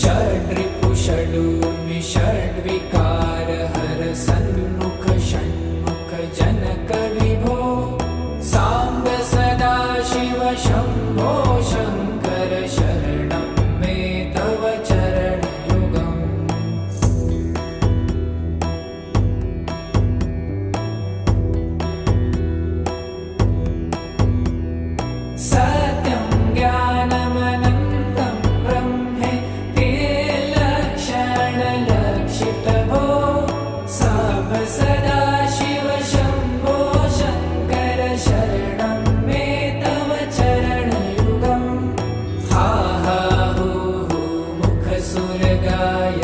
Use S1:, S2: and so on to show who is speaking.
S1: षड्रिपुषडूर्मि षड्विकार हर सन्मुख षण्मुख जनक विभो साम्ब सदा शिव शम्भो शङ्कर शरणं मे तव चरणयुगम् सत्यं ज्ञानमनन्तं ब्रह्मे ते लक्षणलक्षितभो साम्ब सदा शिव शम्भो शङ्कर शरणं मे तव चरणयुगम् हा हा हू हू मुखसुरगाय